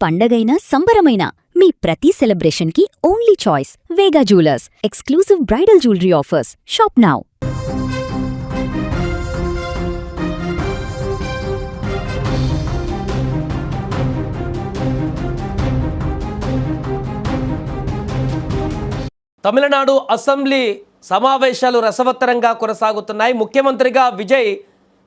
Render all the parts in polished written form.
పండగైనా సంబరమైనా మీ ప్రతి సెలబ్రేషన్కి only choice Vega jewellers. Exclusive bridal jewellery offers. Shop now. Tamil Nadu assembly సమావేశాలు రసవత్తరంగా కొనసాగుతున్నాయి. ముఖ్యమంత్రిగా విజయ్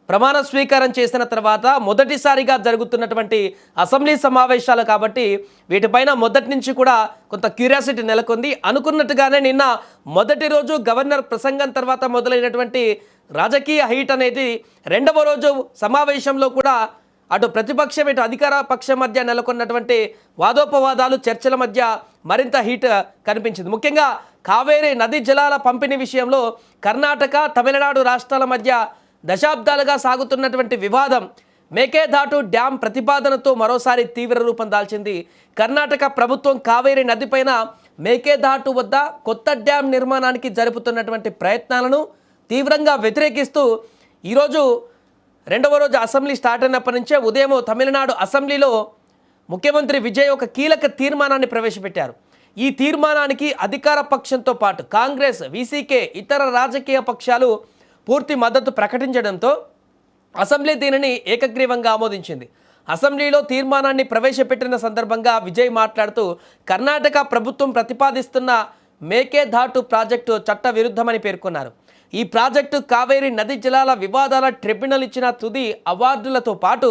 ప్రమాణ స్వీకారం చేసిన తర్వాత మొదటిసారిగా జరుగుతున్నటువంటి అసెంబ్లీ సమావేశాలు కాబట్టి వీటిపైన మొదటి నుంచి కూడా కొంత క్యూరియాసిటీ నెలకొంది. అనుకున్నట్టుగానే నిన్న మొదటి రోజు గవర్నర్ ప్రసంగం తర్వాత మొదలైనటువంటి రాజకీయ హీట్ అనేది రెండవ రోజు సమావేశంలో కూడా అటు ప్రతిపక్షం ఇటు అధికార పక్షం మధ్య నెలకొన్నటువంటి వాదోపవాదాలు చర్చల మధ్య మరింత హీట్ కనిపించింది. ముఖ్యంగా కావేరీ నదీ జలాల పంపిణీ విషయంలో కర్ణాటక తమిళనాడు రాష్ట్రాల మధ్య దశాబ్దాలుగా సాగుతున్నటువంటి వివాదం మేకేదాటు డ్యాం ప్రతిపాదనతో మరోసారి తీవ్ర రూపం దాల్చింది. కర్ణాటక ప్రభుత్వం కావేరీ నదిపైన మేకేదాటు వద్ద కొత్త డ్యాం నిర్మాణానికి జరుపుతున్నటువంటి ప్రయత్నాలను తీవ్రంగా వ్యతిరేకిస్తూ ఈరోజు రెండవ రోజు అసెంబ్లీ స్టార్ట్ అయినప్పటి నుంచే ఉదయం తమిళనాడు అసెంబ్లీలో ముఖ్యమంత్రి విజయ్ ఒక కీలక తీర్మానాన్ని ప్రవేశపెట్టారు. ఈ తీర్మానానికి అధికార పక్షంతో పాటు కాంగ్రెస్, వీసీకే, ఇతర రాజకీయ పక్షాలు పూర్తి మద్దతు ప్రకటించడంతో అసెంబ్లీ దీనిని ఏకగ్రీవంగా ఆమోదించింది. అసెంబ్లీలో తీర్మానాన్ని ప్రవేశపెట్టిన సందర్భంగా విజయ్ మాట్లాడుతూ కర్ణాటక ప్రభుత్వం ప్రతిపాదిస్తున్న మేకేదాటు ప్రాజెక్టు చట్ట విరుద్ధమని పేర్కొన్నారు. ఈ ప్రాజెక్టు కావేరీ నదీ జలాల వివాదాల ట్రిబ్యునల్ ఇచ్చిన తుది అవార్డులతో పాటు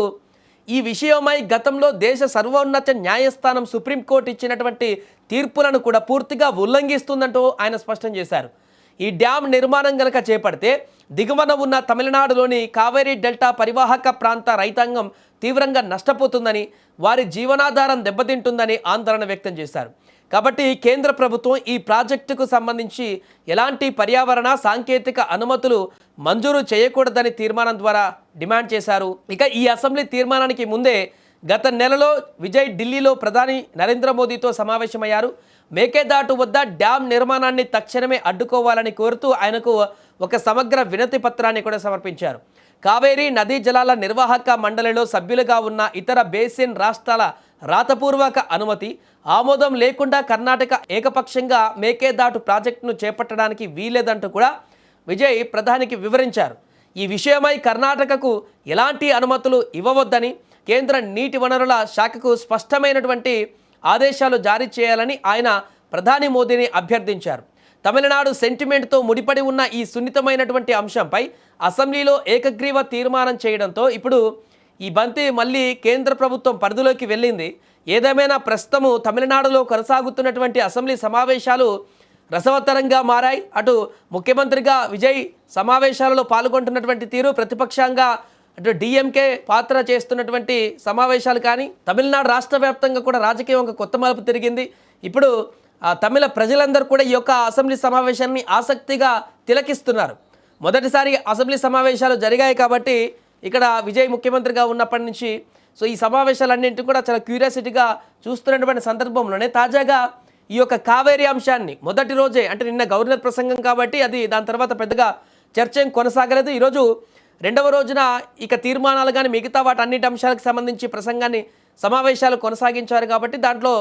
ఈ విషయమై గతంలో దేశ సర్వోన్నత న్యాయస్థానం సుప్రీంకోర్టు ఇచ్చినటువంటి తీర్పులను కూడా పూర్తిగా ఉల్లంఘిస్తుందంటూ ఆయన స్పష్టం చేశారు. ఈ డ్యాం నిర్మాణం గనక చేపడితే దిగువన ఉన్న తమిళనాడులోని కావేరీ డెల్టా పరివాహక ప్రాంత రైతాంగం తీవ్రంగా నష్టపోతుందని, వారి జీవనాధారం దెబ్బతింటుందని ఆందోళన వ్యక్తం చేశారు. కాబట్టి కేంద్ర ప్రభుత్వం ఈ ప్రాజెక్టుకు సంబంధించి ఎలాంటి పర్యావరణ సాంకేతిక అనుమతులు మంజూరు చేయకూడదని తీర్మానం ద్వారా డిమాండ్ చేశారు. ఇక ఈ అసెంబ్లీ తీర్మానానికి ముందే గత నెలలో విజయ్ ఢిల్లీలో ప్రధాని నరేంద్ర మోదీతో సమావేశమయ్యారు. మేకేదాటు వద్ద డ్యాం నిర్మాణాన్ని తక్షణమే అడ్డుకోవాలని కోరుతూ ఆయనకు ఒక సమగ్ర వినతి పత్రాన్ని కూడా సమర్పించారు. కావేరీ నదీ జలాల నిర్వాహక మండలిలో సభ్యులుగా ఉన్న ఇతర బేసిన్ రాష్ట్రాల రాతపూర్వక అనుమతి, ఆమోదం లేకుండా కర్ణాటక ఏకపక్షంగా మేకేదాటు ప్రాజెక్టును చేపట్టడానికి వీలేదంటూ కూడా విజయ్ ప్రధానికి వివరించారు. ఈ విషయమై కర్ణాటకకు ఎలాంటి అనుమతులు ఇవ్వవద్దని, కేంద్ర నీటి వనరుల శాఖకు స్పష్టమైనటువంటి ఆదేశాలు జారీ చేయాలని ఆయన ప్రధాని మోదీని అభ్యర్థించారు. తమిళనాడు సెంటిమెంట్తో ముడిపడి ఉన్న ఈ సున్నితమైనటువంటి అంశంపై అసెంబ్లీలో ఏకగ్రీవ తీర్మానం చేయడంతో ఇప్పుడు ఈ బంతి మళ్ళీ కేంద్ర ప్రభుత్వం పరిధిలోకి వెళ్ళింది. ఏదేమైనా ప్రస్తుతము తమిళనాడులో కొనసాగుతున్నటువంటి అసెంబ్లీ సమావేశాలు రసవత్తరంగా మారాయి. అటు ముఖ్యమంత్రిగా విజయ్ సమావేశాలలో పాల్గొంటున్నటువంటి తీరు, ప్రతిపక్షంగా అటు డిఎంకే పాత్ర చేస్తున్నటువంటి సమావేశాలు కానీ, తమిళనాడు రాష్ట్ర వ్యాప్తంగా కూడా రాజకీయం ఒక కొత్త మలుపు తిరిగింది. ఇప్పుడు తమిళ ప్రజలందరూ కూడా ఈ యొక్క అసెంబ్లీ సమావేశాన్ని ఆసక్తిగా తిలకిస్తున్నారు. మొదటిసారి అసెంబ్లీ సమావేశాలు జరిగాయి కాబట్టి ఇక్కడ విజయ్ ముఖ్యమంత్రిగా ఉన్నప్పటి నుంచి ఈ సమావేశాలన్నింటినీ కూడా చాలా క్యూరియాసిటీగా చూస్తున్నటువంటి సందర్భంలోనే తాజాగా ఈ యొక్క కావేరీ అంశాన్ని మొదటి రోజే, అంటే నిన్న గవర్నర్ ప్రసంగం కాబట్టి అది దాని తర్వాత పెద్దగా చర్చ ఏం కొనసాగలేదు. ఈరోజు రెండవ రోజున ఇక తీర్మానాలు కానీ మిగతా వాటన్నిటి అంశాలకు సంబంధించి ప్రసంగాన్ని సమావేశాలు కొనసాగించారు కాబట్టి దాంట్లో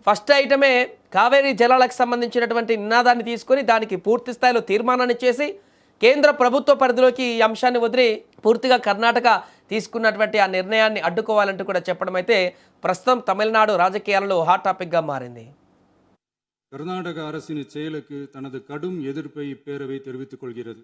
ఫస్ట్ ఐటమే కావేరీ జలాలకు సంబంధించినటువంటి నినాదాన్ని తీసుకొని దానికి పూర్తి స్థాయిలో తీర్మానాన్ని చేసి కేంద్ర ప్రభుత్వ పరిధిలోకి ఈ అంశాన్ని వదిలి పూర్తిగా కర్ణాటక తీసుకున్నటువంటి ఆ నిర్ణయాన్ని అడ్డుకోవాలంటూ కూడా చెప్పడం అయితే ప్రస్తుతం తమిళనాడు రాజకీయాలలో హాట్ టాపిక్గా మారింది. கர்நாடக அரசின் செயலுக்கு தனது கடும் எதிர்ப்பை இப்பேரவை தெரிவித்துக் கொள்கிறது.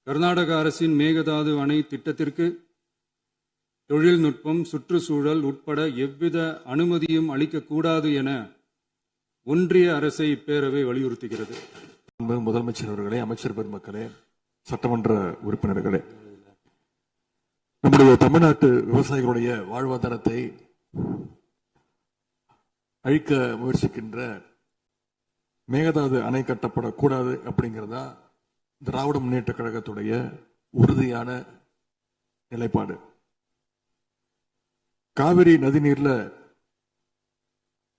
கர்நாடக அரசின் மேகதாது அணை திட்டத்திற்கு தொழில்நுட்பம், சுற்றுச்சூழல் உட்பட எவ்வித அனுமதியும் அளிக்கக்கூடாது என ஒன்றிய அரசை இப்பேரவை வலியுறுத்துகிறது. முதலமைச்சர் அவர்களே, அமைச்சர் பெருமக்களே, சட்டமன்ற உறுப்பினர்களே, நம்முடைய தமிழ்நாட்டு விவசாயிகளுடைய வாழ்வாதாரத்தை அழிக்க முயற்சிக்கின்ற மேகதாது அணை கட்டப்படக்கூடாது அப்படிங்கிறதா திராவிட முன்னேற்ற கழகத்துடைய உறுதியான நிலைப்பாடு. காவிரி நதிநீர்ல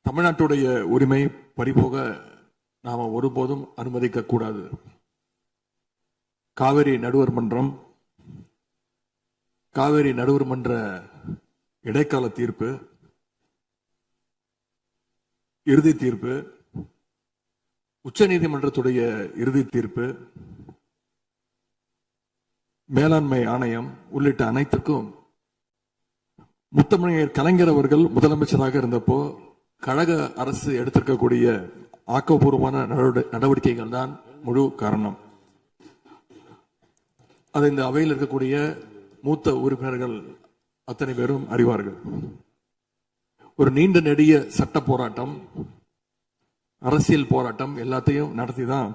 தமிழ்நாட்டுடைய உரிமை பறிபோக நாம ஒருபோதும் அனுமதிக்க கூடாது. காவிரி நடுவர் மன்றம், காவிரி நடுவர் மன்ற இடைக்கால தீர்ப்பு, இறுதி தீர்ப்பு, உச்சநீதிமன்றத்துடைய இறுதி தீர்ப்பு, மேலாண்மை ஆணையம் உள்ளிட்ட அனைத்துக்கும் முத்தமிழர் கலைஞர் அவர்கள் முதலமைச்சராக இருந்தப்போ கழக அரசு எடுத்திருக்கக்கூடிய ஆக்கப்பூர்வமான நடவடிக்கைகள் தான் முழு காரணம். அதை இந்த அவையில் இருக்கக்கூடிய மூத்த உறுப்பினர்கள் அத்தனை பேரும் அறிவார்கள். ஒரு நீண்ட நெடிய சட்ட போராட்டம், அரசியல் போராட்டம் எல்லாத்தையும் நடத்தி தான்